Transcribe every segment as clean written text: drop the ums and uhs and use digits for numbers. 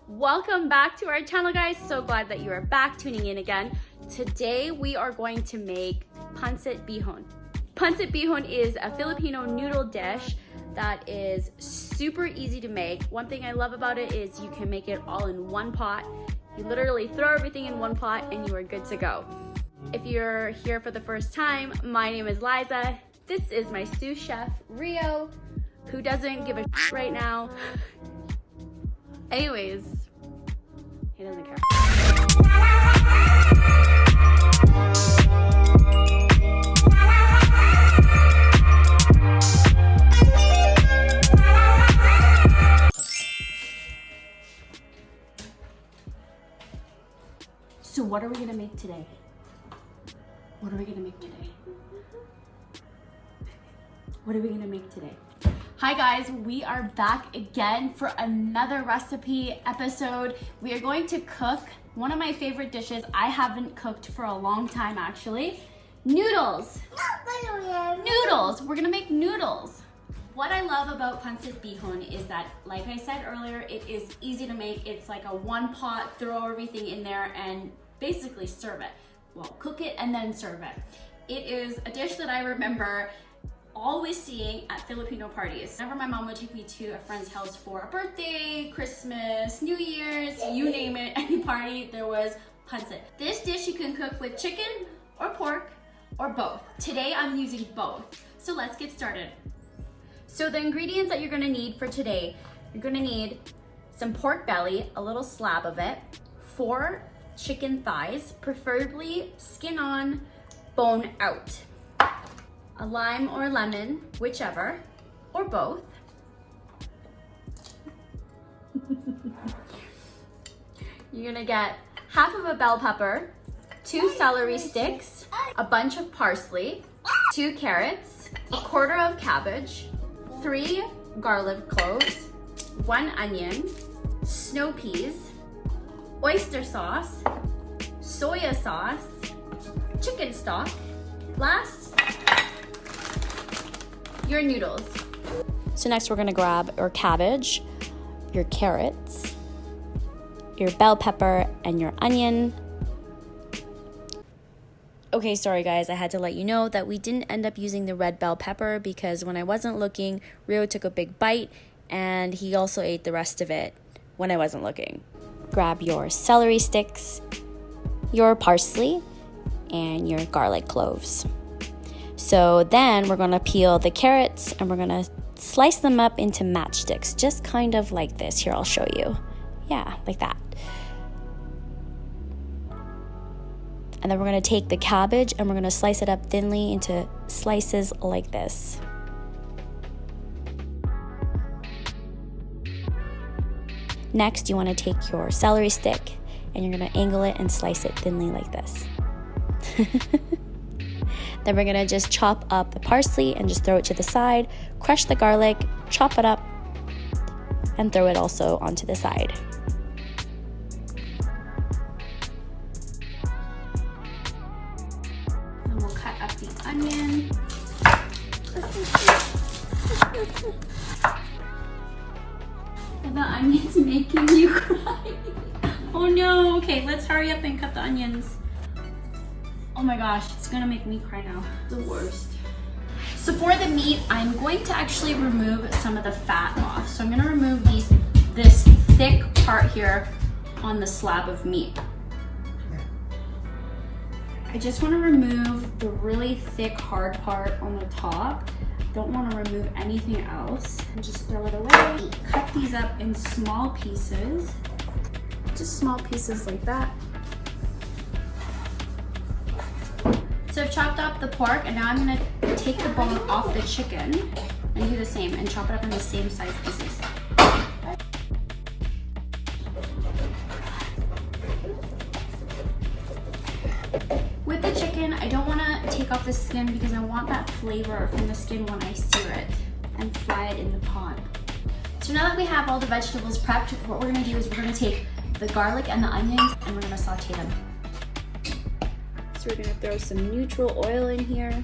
Welcome back to our channel, guys. So glad that you are back tuning in again. Today we are going to make Pancit Bihon. Pancit Bihon is a Filipino noodle dish that is super easy to make. One thing I love about it is you can make it all in one pot. You literally throw everything in one pot and you are good to go. If you're here for the first time, my name is Liza. This is my sous chef, Rio, who doesn't give a shit right now. Anyways, he doesn't care. So what are we gonna make today? What are we gonna make today? What are we gonna make today? Hi guys, we are back again for another recipe episode. We are going to cook one of my favorite dishes I haven't cooked for a long time actually. Noodles. Noodles, we're gonna make noodles. What I love about Pancit Bihon is that, like I said earlier, it is easy to make. It's like a one pot, throw everything in there and basically serve it. Well, cook it and then serve it. It is a dish that I remember always seeing at Filipino parties. Whenever my mom would take me to a friend's house for a birthday, Christmas, New Year's, you name it, any party, there was pancit. This dish you can cook with chicken or pork or both. Today I'm using both. So let's get started. So the ingredients that you're gonna need for today, you're gonna need some pork belly, a little slab of it, 4 chicken thighs, preferably skin on, bone out. A lime or lemon, whichever, or both. You're gonna get half of a bell pepper, 2 celery sticks, a bunch of parsley, 2 carrots, a quarter of cabbage, 3 garlic cloves, 1 onion, snow peas, oyster sauce, soya sauce, chicken stock, last, your noodles. So next we're gonna grab your cabbage, your carrots, your bell pepper, and your onion. Okay, sorry guys, I had to let you know that we didn't end up using the red bell pepper because when I wasn't looking, Rio took a big bite and he also ate the rest of it when I wasn't looking. Grab your celery sticks, your parsley, and your garlic cloves. So then we're gonna peel the carrots and we're gonna slice them up into matchsticks, just kind of like this. Here, I'll show you. Yeah, like that. And then we're gonna take the cabbage and we're gonna slice it up thinly into slices like this. Next, you wanna take your celery stick and you're gonna angle it and slice it thinly like this. Then we're gonna just chop up the parsley and just throw it to the side, crush the garlic, chop it up, and throw it also onto the side. And we'll cut up the onion. The onion's making you cry. Oh no, okay, let's hurry up and cut the onions. Oh my gosh, it's gonna make me cry now. The worst. So for the meat, I'm going to actually remove some of the fat off. So I'm gonna remove this thick part here on the slab of meat. I just wanna remove the really thick, hard part on the top. Don't wanna remove anything else. And just throw it away. Cut these up in small pieces. Just small pieces like that. So I've chopped up the pork and now I'm gonna take the bone off the chicken and do the same and chop it up in the same size pieces. With the chicken, I don't wanna take off the skin because I want that flavor from the skin when I sear it and fry it in the pot. So now that we have all the vegetables prepped, what we're gonna do is we're gonna take the garlic and the onions and we're gonna saute them. So we're gonna throw some neutral oil in here.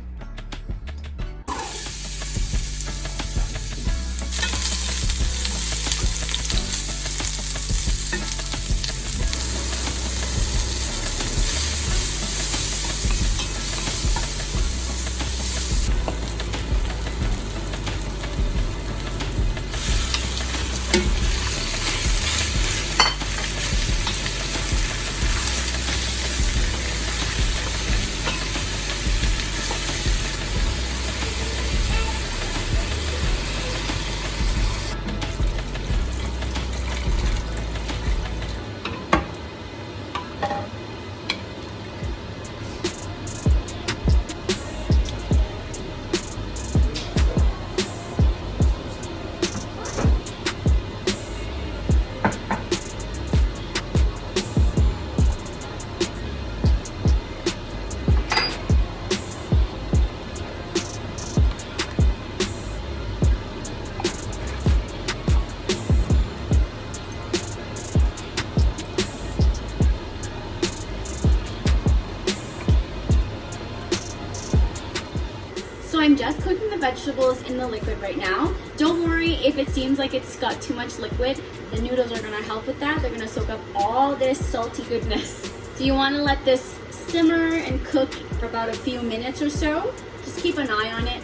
I'm just cooking the vegetables in the liquid right now. Don't worry if it seems like it's got too much liquid. The noodles are gonna help with that. They're gonna soak up all this salty goodness. So you wanna let this simmer and cook for about a few minutes or so. Just keep an eye on it.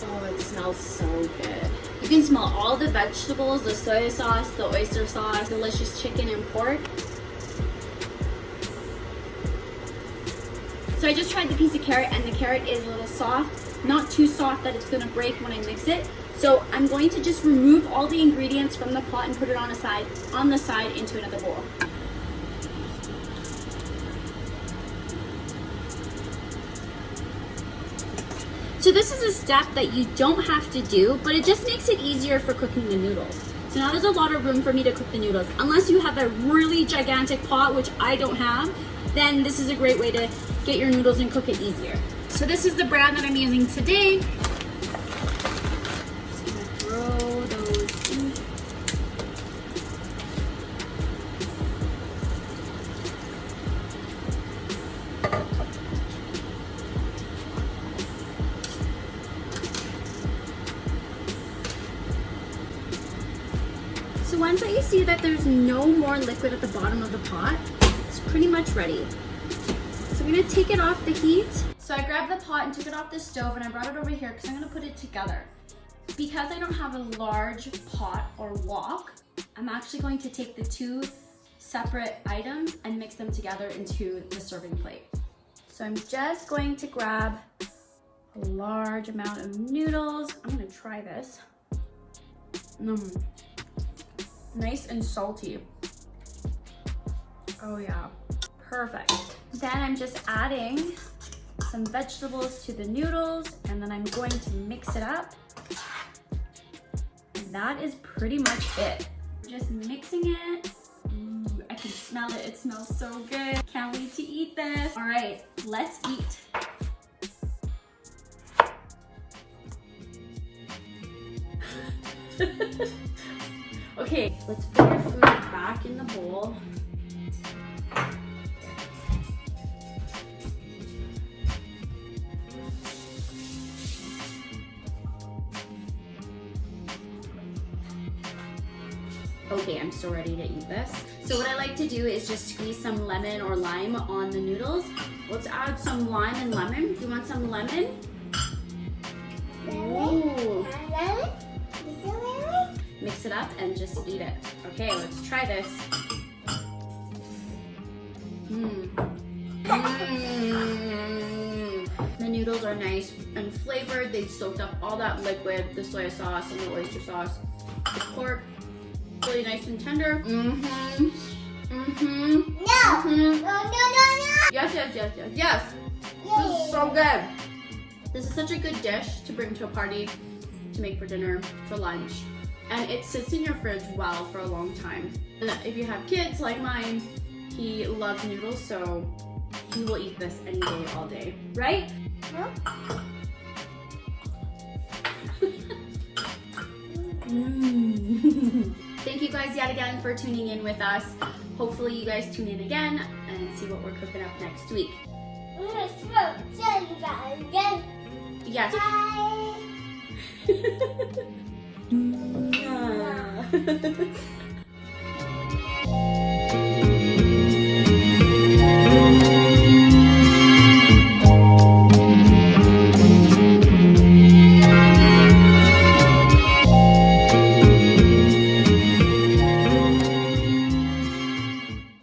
Oh, it smells so good. You can smell all the vegetables, the soy sauce, the oyster sauce, delicious chicken and pork. So I just tried the piece of carrot, and the carrot is a little soft, not too soft that it's gonna break when I mix it. So I'm going to just remove all the ingredients from the pot and put it on the side into another bowl. So this is a step that you don't have to do, but it just makes it easier for cooking the noodles. So now there's a lot of room for me to cook the noodles. Unless you have a really gigantic pot, which I don't have, then this is a great way to get your noodles and cook it easier. So this is the brand that I'm using today. Just gonna throw those in. So once that you see that there's no more liquid at the bottom of the pot, it's pretty much ready. So I'm gonna take it off the heat. So I grabbed the pot and took it off the stove, and I brought it over here because I'm gonna put it together. Because I don't have a large pot or wok, I'm actually going to take the two separate items and mix them together into the serving plate. So I'm just going to grab a large amount of noodles. I'm gonna try this. Nice and salty. Oh yeah, perfect. Then I'm just adding some vegetables to the noodles, and then I'm going to mix it up. And that is pretty much it. Just mixing it. Ooh, I can smell it. It smells so good. Can't wait to eat this. All right, let's eat. Okay, let's put your food back in the bowl. Okay, I'm so ready to eat this. So what I like to do is just squeeze some lemon or lime on the noodles. Let's add some lime and lemon. Do you want some lemon? Ooh. Mix it up and just eat it. Okay, let's try this. The noodles are nice and flavored. They've soaked up all that liquid, the soy sauce and the oyster sauce. The pork, really nice and tender. No. Yes. This is so good. This is such a good dish to bring to a party, to make for dinner, for lunch. And it sits in your fridge well for a long time. And if you have kids like mine, he loves noodles, so he will eat this any day, all day, right? No. Thank you guys yet again for tuning in with us. Hopefully you guys tune in again and see what we're cooking up next week. Yes. Bye.